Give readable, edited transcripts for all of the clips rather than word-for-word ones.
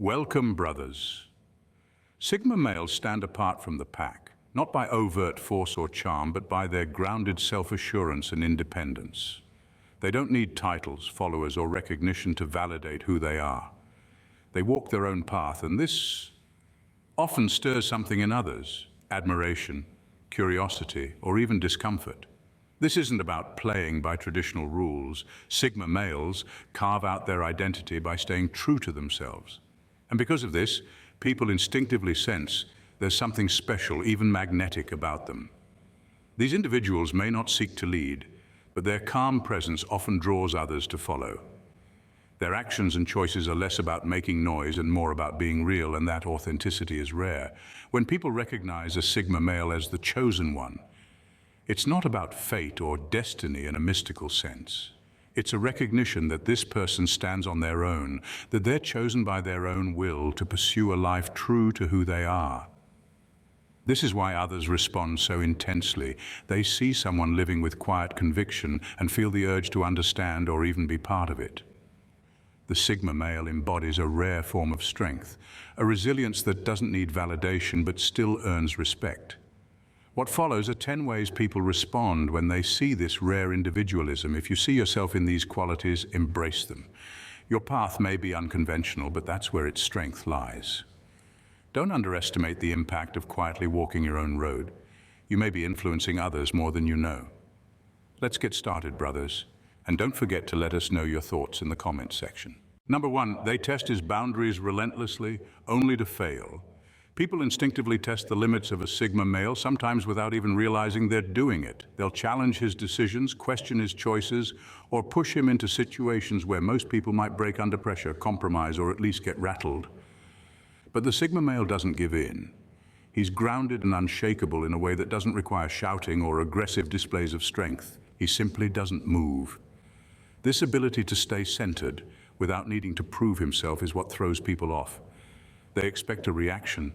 Welcome, brothers. Sigma males stand apart from the pack, not by overt force or charm, but by their grounded self-assurance and independence. They don't need titles, followers, or recognition to validate who they are. They walk their own path, and this often stirs something in others: admiration, curiosity, or even discomfort. This isn't about playing by traditional rules. Sigma males carve out their identity by staying true to themselves. And because of this, people instinctively sense there's something special, even magnetic about them. These individuals may not seek to lead, but their calm presence often draws others to follow. Their actions and choices are less about making noise and more about being real, and that authenticity is rare. When people recognize a Sigma male as the chosen one, it's not about fate or destiny in a mystical sense. It's a recognition that this person stands on their own, that they're chosen by their own will to pursue a life true to who they are. This is why others respond so intensely. They see someone living with quiet conviction and feel the urge to understand or even be part of it. The Sigma male embodies a rare form of strength, a resilience that doesn't need validation but still earns respect. What follows are 10 ways people respond when they see this rare individualism. If you see yourself in these qualities, embrace them. Your path may be unconventional, but that's where its strength lies. Don't underestimate the impact of quietly walking your own road. You may be influencing others more than you know. Let's get started, brothers. And don't forget to let us know your thoughts in the comments section. Number 1, they test his boundaries relentlessly, only to fail. People instinctively test the limits of a Sigma male, sometimes without even realizing they're doing it. They'll challenge his decisions, question his choices, or push him into situations where most people might break under pressure, compromise, or at least get rattled. But the Sigma male doesn't give in. He's grounded and unshakable in a way that doesn't require shouting or aggressive displays of strength. He simply doesn't move. This ability to stay centered without needing to prove himself is what throws people off. They expect a reaction,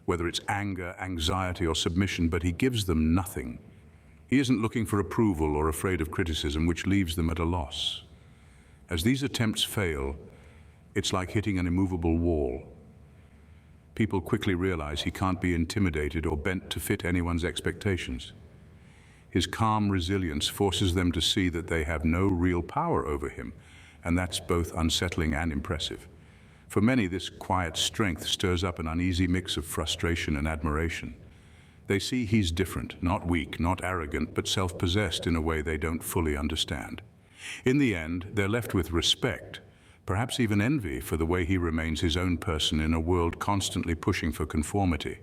whether it's anger, anxiety, or submission, but he gives them nothing. He isn't looking for approval or afraid of criticism, which leaves them at a loss. As these attempts fail, it's like hitting an immovable wall. People quickly realize he can't be intimidated or bent to fit anyone's expectations. His calm resilience forces them to see that they have no real power over him, and that's both unsettling and impressive. For many, this quiet strength stirs up an uneasy mix of frustration and admiration. They see he's different, not weak, not arrogant, but self-possessed in a way they don't fully understand. In the end, they're left with respect, perhaps even envy, for the way he remains his own person in a world constantly pushing for conformity.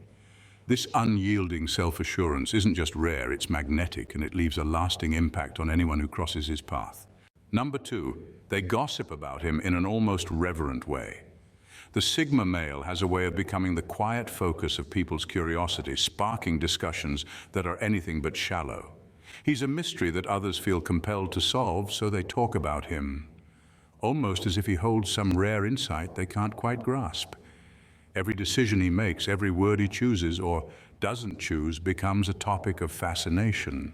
This unyielding self-assurance isn't just rare, it's magnetic, and it leaves a lasting impact on anyone who crosses his path. Number 2, they gossip about him in an almost reverent way. The Sigma male has a way of becoming the quiet focus of people's curiosity, sparking discussions that are anything but shallow. He's a mystery that others feel compelled to solve, so they talk about him, almost as if he holds some rare insight they can't quite grasp. Every decision he makes, every word he chooses or doesn't choose, becomes a topic of fascination.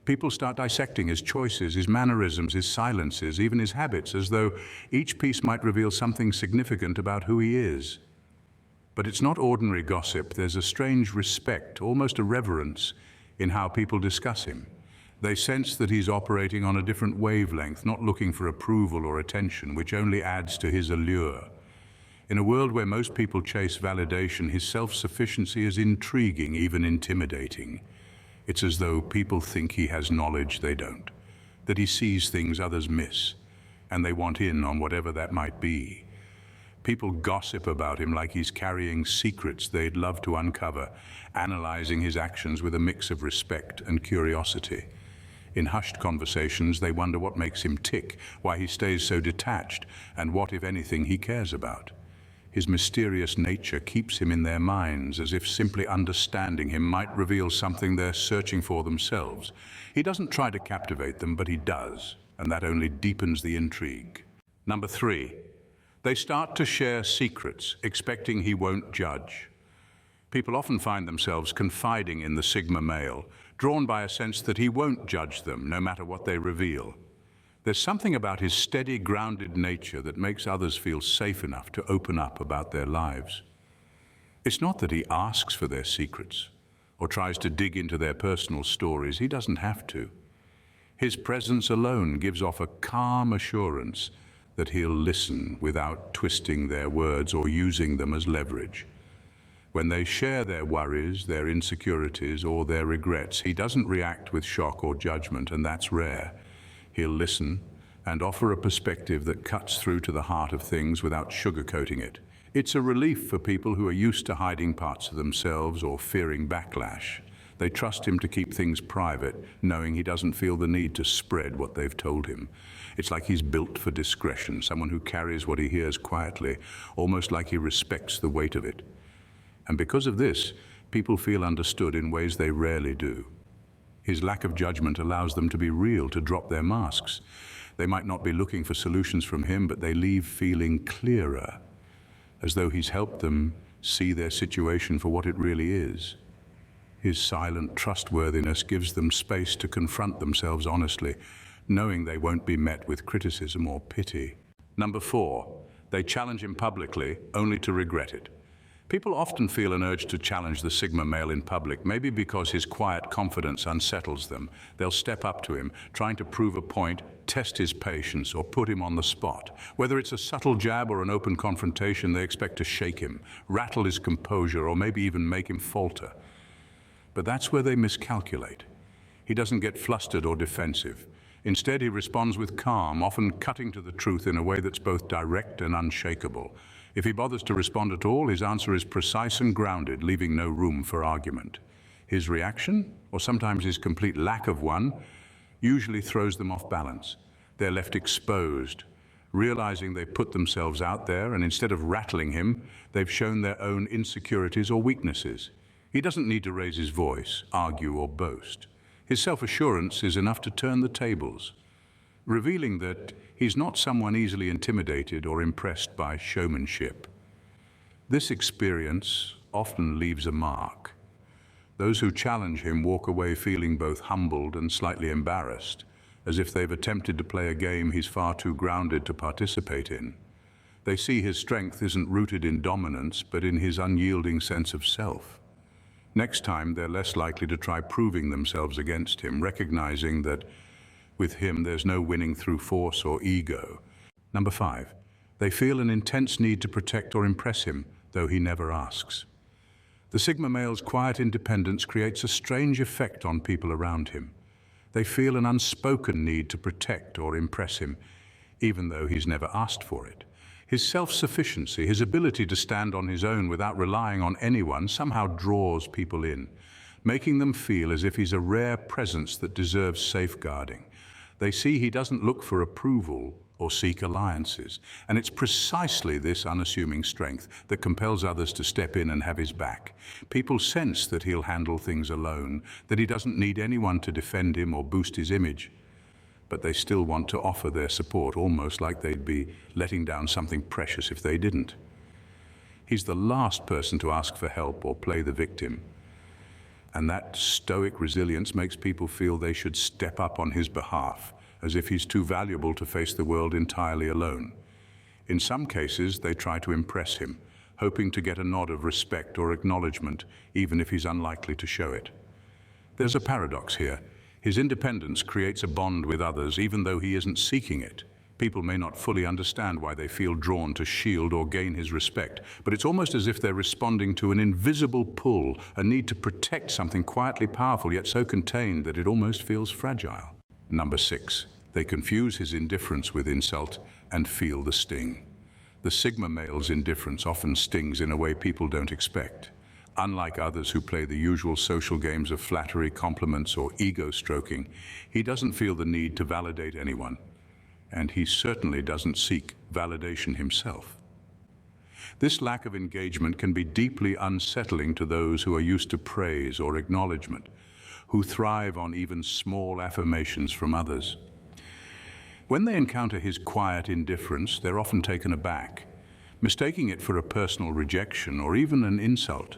People start dissecting his choices, his mannerisms, his silences, even his habits, as though each piece might reveal something significant about who he is. But it's not ordinary gossip. There's a strange respect, almost a reverence, in how people discuss him. They sense that he's operating on a different wavelength, not looking for approval or attention, which only adds to his allure. In a world where most people chase validation, his self-sufficiency is intriguing, even intimidating. It's as though people think he has knowledge they don't, that he sees things others miss, and they want in on whatever that might be. People gossip about him like he's carrying secrets they'd love to uncover, analyzing his actions with a mix of respect and curiosity. In hushed conversations, they wonder what makes him tick, why he stays so detached, and what, if anything, he cares about. His mysterious nature keeps him in their minds, as if simply understanding him might reveal something they're searching for themselves. He doesn't try to captivate them, but he does, and that only deepens the intrigue. Number 3, they start to share secrets, expecting he won't judge. People often find themselves confiding in the Sigma male, drawn by a sense that he won't judge them, no matter what they reveal. There's something about his steady, grounded nature that makes others feel safe enough to open up about their lives. It's not that he asks for their secrets or tries to dig into their personal stories. He doesn't have to. His presence alone gives off a calm assurance that he'll listen without twisting their words or using them as leverage. When they share their worries, their insecurities, or their regrets, he doesn't react with shock or judgment, and that's rare. He'll listen and offer a perspective that cuts through to the heart of things without sugarcoating it. It's a relief for people who are used to hiding parts of themselves or fearing backlash. They trust him to keep things private, knowing he doesn't feel the need to spread what they've told him. It's like he's built for discretion, someone who carries what he hears quietly, almost like he respects the weight of it. And because of this, people feel understood in ways they rarely do. His lack of judgment allows them to be real, to drop their masks. They might not be looking for solutions from him, but they leave feeling clearer, as though he's helped them see their situation for what it really is. His silent trustworthiness gives them space to confront themselves honestly, knowing they won't be met with criticism or pity. Number 4, they challenge him publicly only to regret it. People often feel an urge to challenge the Sigma male in public, maybe because his quiet confidence unsettles them. They'll step up to him, trying to prove a point, test his patience, or put him on the spot. Whether it's a subtle jab or an open confrontation, they expect to shake him, rattle his composure, or maybe even make him falter. But that's where they miscalculate. He doesn't get flustered or defensive. Instead, he responds with calm, often cutting to the truth in a way that's both direct and unshakable. If he bothers to respond at all, his answer is precise and grounded, leaving no room for argument. His reaction, or sometimes his complete lack of one, usually throws them off balance. They're left exposed, realizing they've put themselves out there, and instead of rattling him, they've shown their own insecurities or weaknesses. He doesn't need to raise his voice, argue, or boast. His self-assurance is enough to turn the tables, revealing that he's not someone easily intimidated or impressed by showmanship. This experience often leaves a mark. Those who challenge him walk away feeling both humbled and slightly embarrassed, as if they've attempted to play a game he's far too grounded to participate in. They see his strength isn't rooted in dominance, but in his unyielding sense of self. Next time, they're less likely to try proving themselves against him, recognizing that with him there's no winning through force or ego. Number 5, they feel an intense need to protect or impress him, though he never asks. The Sigma male's quiet independence creates a strange effect on people around him. They feel an unspoken need to protect or impress him, even though he's never asked for it. His self-sufficiency, his ability to stand on his own without relying on anyone, somehow draws people in, making them feel as if he's a rare presence that deserves safeguarding. They see he doesn't look for approval or seek alliances, and it's precisely this unassuming strength that compels others to step in and have his back. People sense that he'll handle things alone, that he doesn't need anyone to defend him or boost his image, but they still want to offer their support, almost like they'd be letting down something precious if they didn't. He's the last person to ask for help or play the victim, and that stoic resilience makes people feel they should step up on his behalf, as if he's too valuable to face the world entirely alone. In some cases, they try to impress him, hoping to get a nod of respect or acknowledgement, even if he's unlikely to show it. There's a paradox here. His independence creates a bond with others, even though he isn't seeking it. People may not fully understand why they feel drawn to shield or gain his respect, but it's almost as if they're responding to an invisible pull, a need to protect something quietly powerful yet so contained that it almost feels fragile. Number 6, they confuse his indifference with insult and feel the sting. The Sigma male's indifference often stings in a way people don't expect. Unlike others who play the usual social games of flattery, compliments, or ego stroking, he doesn't feel the need to validate anyone, and he certainly doesn't seek validation himself. This lack of engagement can be deeply unsettling to those who are used to praise or acknowledgement, who thrive on even small affirmations from others. When they encounter his quiet indifference, they're often taken aback, mistaking it for a personal rejection or even an insult.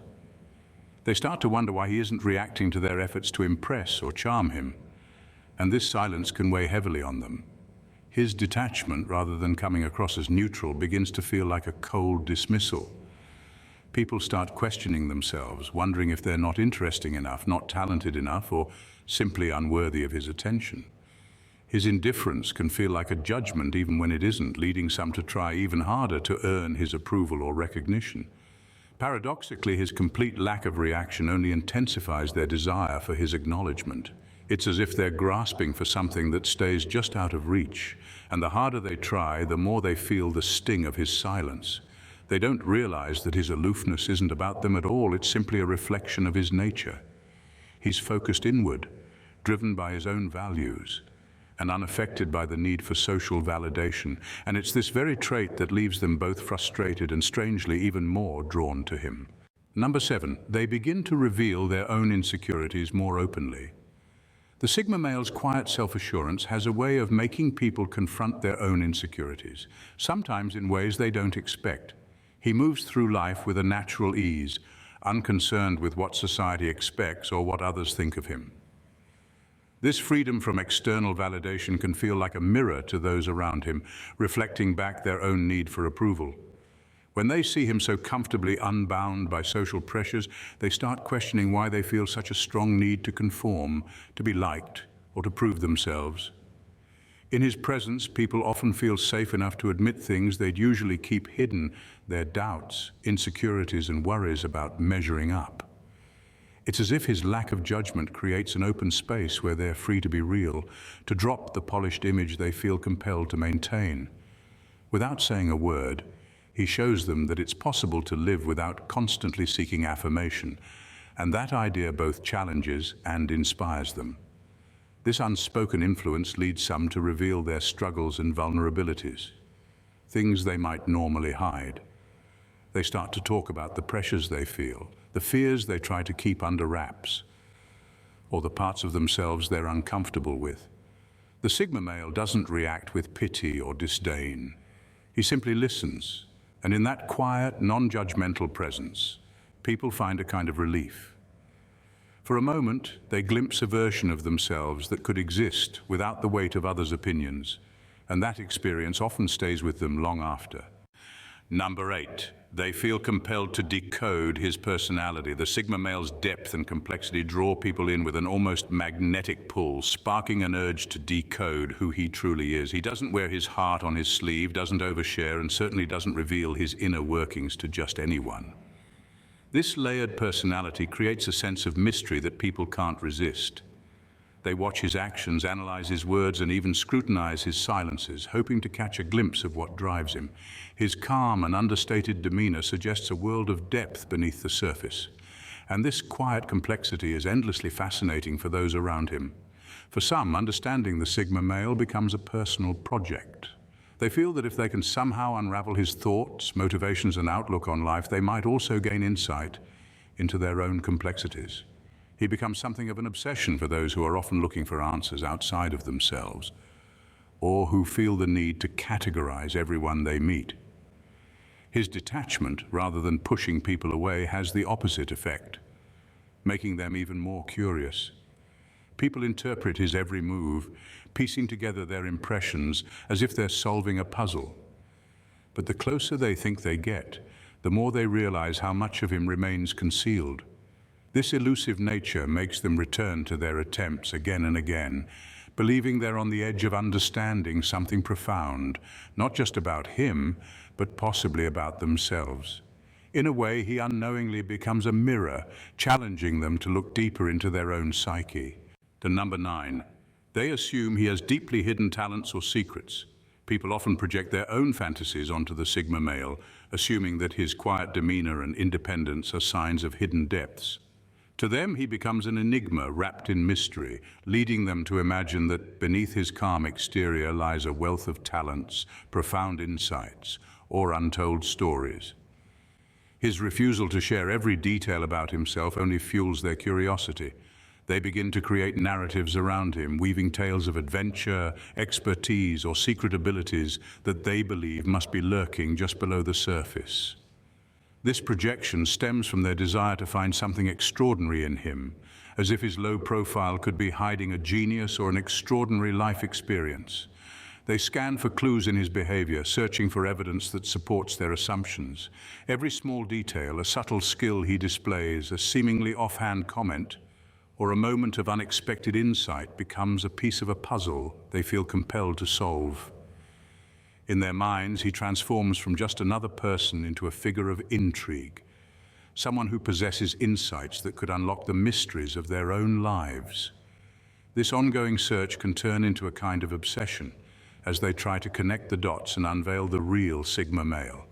They start to wonder why he isn't reacting to their efforts to impress or charm him, and this silence can weigh heavily on them. His detachment, rather than coming across as neutral, begins to feel like a cold dismissal. People start questioning themselves, wondering if they're not interesting enough, not talented enough, or simply unworthy of his attention. His indifference can feel like a judgment even when it isn't, leading some to try even harder to earn his approval or recognition. Paradoxically, his complete lack of reaction only intensifies their desire for his acknowledgement. It's as if they're grasping for something that stays just out of reach, and the harder they try, the more they feel the sting of his silence. They don't realize that his aloofness isn't about them at all, it's simply a reflection of his nature. He's focused inward, driven by his own values, and unaffected by the need for social validation, and it's this very trait that leaves them both frustrated and strangely even more drawn to him. Number 7, they begin to reveal their own insecurities more openly. The Sigma male's quiet self-assurance has a way of making people confront their own insecurities, sometimes in ways they don't expect. He moves through life with a natural ease, unconcerned with what society expects or what others think of him. This freedom from external validation can feel like a mirror to those around him, reflecting back their own need for approval. When they see him so comfortably unbound by social pressures, they start questioning why they feel such a strong need to conform, to be liked, or to prove themselves. In his presence, people often feel safe enough to admit things they'd usually keep hidden, their doubts, insecurities, and worries about measuring up. It's as if his lack of judgment creates an open space where they're free to be real, to drop the polished image they feel compelled to maintain. Without saying a word, he shows them that it's possible to live without constantly seeking affirmation, and that idea both challenges and inspires them. This unspoken influence leads some to reveal their struggles and vulnerabilities, things they might normally hide. They start to talk about the pressures they feel, the fears they try to keep under wraps, or the parts of themselves they're uncomfortable with. The Sigma male doesn't react with pity or disdain. He simply listens, and in that quiet, non-judgmental presence, people find a kind of relief. For a moment, they glimpse a version of themselves that could exist without the weight of others' opinions, and that experience often stays with them long after. Number 8, they feel compelled to decode his personality. The Sigma male's depth and complexity draw people in with an almost magnetic pull, sparking an urge to decode who he truly is. He doesn't wear his heart on his sleeve, doesn't overshare, and certainly doesn't reveal his inner workings to just anyone. This layered personality creates a sense of mystery that people can't resist. They watch his actions, analyze his words, and even scrutinize his silences, hoping to catch a glimpse of what drives him. His calm and understated demeanor suggests a world of depth beneath the surface. And this quiet complexity is endlessly fascinating for those around him. For some, understanding the Sigma male becomes a personal project. They feel that if they can somehow unravel his thoughts, motivations, and outlook on life, they might also gain insight into their own complexities. He becomes something of an obsession for those who are often looking for answers outside of themselves, or who feel the need to categorize everyone they meet. His detachment, rather than pushing people away, has the opposite effect, making them even more curious. People interpret his every move, piecing together their impressions as if they're solving a puzzle. But the closer they think they get, the more they realize how much of him remains concealed. This elusive nature makes them return to their attempts again and again, believing they're on the edge of understanding something profound, not just about him, but possibly about themselves. In a way, he unknowingly becomes a mirror, challenging them to look deeper into their own psyche. To number 9, they assume he has deeply hidden talents or secrets. People often project their own fantasies onto the Sigma male, assuming that his quiet demeanor and independence are signs of hidden depths. To them, he becomes an enigma wrapped in mystery, leading them to imagine that beneath his calm exterior lies a wealth of talents, profound insights, or untold stories. His refusal to share every detail about himself only fuels their curiosity. They begin to create narratives around him, weaving tales of adventure, expertise, or secret abilities that they believe must be lurking just below the surface. This projection stems from their desire to find something extraordinary in him, as if his low profile could be hiding a genius or an extraordinary life experience. They scan for clues in his behavior, searching for evidence that supports their assumptions. Every small detail, a subtle skill he displays, a seemingly offhand comment, or a moment of unexpected insight becomes a piece of a puzzle they feel compelled to solve. In their minds, he transforms from just another person into a figure of intrigue, someone who possesses insights that could unlock the mysteries of their own lives. This ongoing search can turn into a kind of obsession, as they try to connect the dots and unveil the real Sigma male.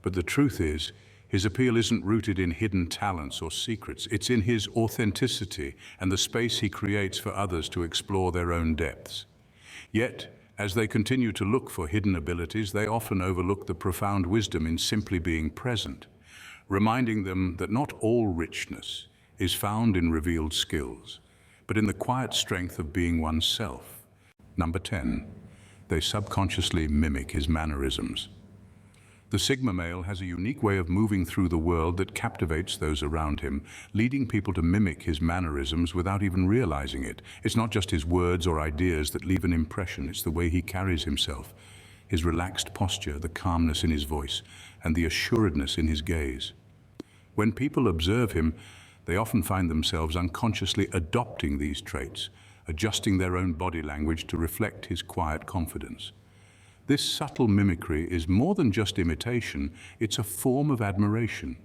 But the truth is, his appeal isn't rooted in hidden talents or secrets. It's in his authenticity and the space he creates for others to explore their own depths. Yet, as they continue to look for hidden abilities, they often overlook the profound wisdom in simply being present, reminding them that not all richness is found in revealed skills, but in the quiet strength of being oneself. Number 10. They subconsciously mimic his mannerisms. The Sigma male has a unique way of moving through the world that captivates those around him, leading people to mimic his mannerisms without even realizing it. It's not just his words or ideas that leave an impression, it's the way he carries himself, his relaxed posture, the calmness in his voice, and the assuredness in his gaze. When people observe him, they often find themselves unconsciously adopting these traits, adjusting their own body language to reflect his quiet confidence. This subtle mimicry is more than just imitation, it's a form of admiration.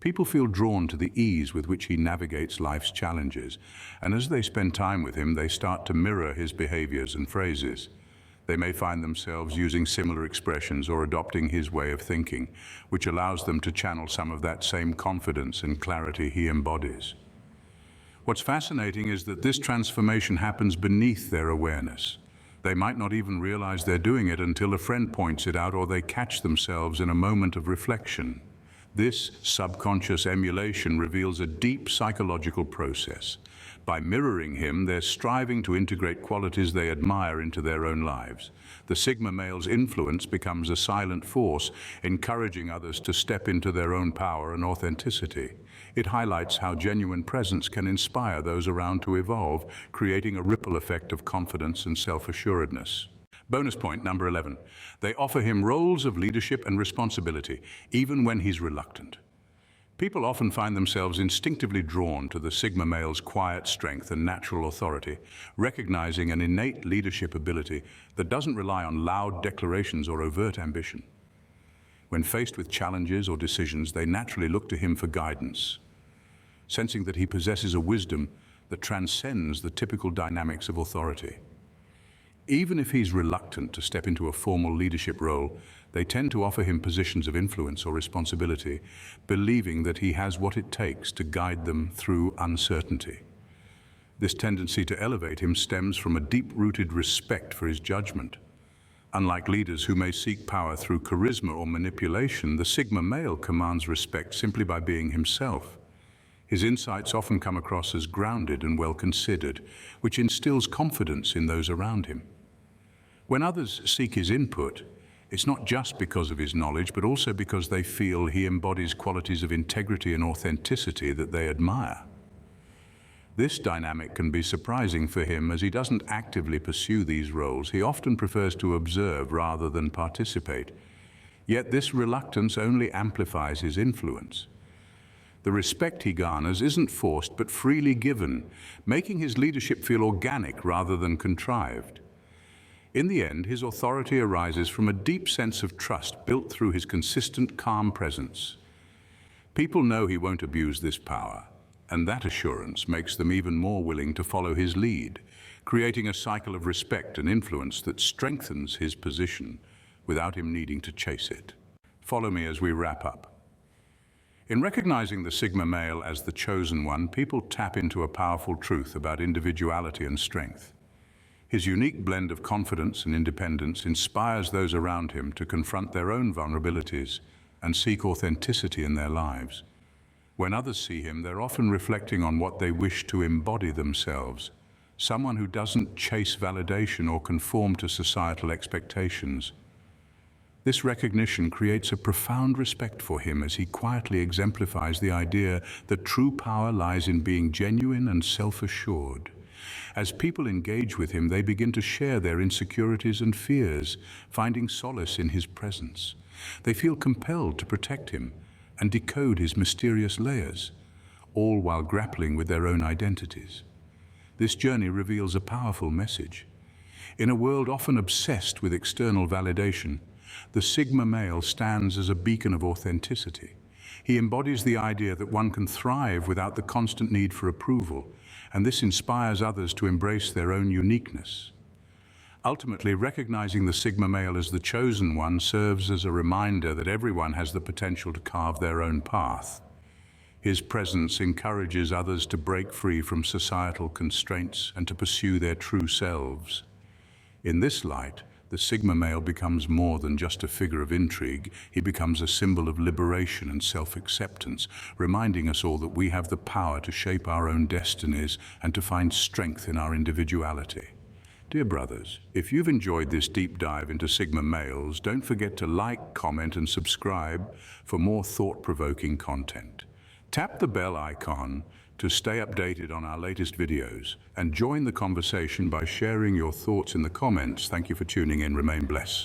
People feel drawn to the ease with which he navigates life's challenges, and as they spend time with him, they start to mirror his behaviors and phrases. They may find themselves using similar expressions or adopting his way of thinking, which allows them to channel some of that same confidence and clarity he embodies. What's fascinating is that this transformation happens beneath their awareness. They might not even realize they're doing it until a friend points it out or they catch themselves in a moment of reflection. This subconscious emulation reveals a deep psychological process. By mirroring him, they're striving to integrate qualities they admire into their own lives. The Sigma male's influence becomes a silent force, encouraging others to step into their own power and authenticity. It highlights how genuine presence can inspire those around to evolve, creating a ripple effect of confidence and self-assuredness. Bonus point number 11. They offer him roles of leadership and responsibility, even when he's reluctant. People often find themselves instinctively drawn to the Sigma male's quiet strength and natural authority, recognizing an innate leadership ability that doesn't rely on loud declarations or overt ambition. When faced with challenges or decisions, they naturally look to him for guidance, sensing that he possesses a wisdom that transcends the typical dynamics of authority. Even if he's reluctant to step into a formal leadership role, they tend to offer him positions of influence or responsibility, believing that he has what it takes to guide them through uncertainty. This tendency to elevate him stems from a deep-rooted respect for his judgment. Unlike leaders who may seek power through charisma or manipulation, the Sigma male commands respect simply by being himself. His insights often come across as grounded and well-considered, which instills confidence in those around him. When others seek his input, it's not just because of his knowledge, but also because they feel he embodies qualities of integrity and authenticity that they admire. This dynamic can be surprising for him as he doesn't actively pursue these roles. He often prefers to observe rather than participate. Yet this reluctance only amplifies his influence. The respect he garners isn't forced but freely given, making his leadership feel organic rather than contrived. In the end, his authority arises from a deep sense of trust built through his consistent, calm presence. People know he won't abuse this power, and that assurance makes them even more willing to follow his lead, creating a cycle of respect and influence that strengthens his position without him needing to chase it. Follow me as we wrap up. In recognizing the Sigma male as the chosen one, people tap into a powerful truth about individuality and strength. His unique blend of confidence and independence inspires those around him to confront their own vulnerabilities and seek authenticity in their lives. When others see him, they're often reflecting on what they wish to embody themselves, someone who doesn't chase validation or conform to societal expectations. This recognition creates a profound respect for him as he quietly exemplifies the idea that true power lies in being genuine and self-assured. As people engage with him, they begin to share their insecurities and fears, finding solace in his presence. They feel compelled to protect him and decode his mysterious layers, all while grappling with their own identities. This journey reveals a powerful message. In a world often obsessed with external validation, the Sigma male stands as a beacon of authenticity. He embodies the idea that one can thrive without the constant need for approval, and this inspires others to embrace their own uniqueness. Ultimately, recognizing the Sigma male as the chosen one serves as a reminder that everyone has the potential to carve their own path. His presence encourages others to break free from societal constraints and to pursue their true selves. In this light, the Sigma male becomes more than just a figure of intrigue. He becomes a symbol of liberation and self-acceptance, reminding us all that we have the power to shape our own destinies and to find strength in our individuality. Dear brothers, if you've enjoyed this deep dive into Sigma males, don't forget to like, comment, and subscribe for more thought-provoking content. Tap the bell icon to stay updated on our latest videos and join the conversation by sharing your thoughts in the comments. Thank you for tuning in. Remain blessed.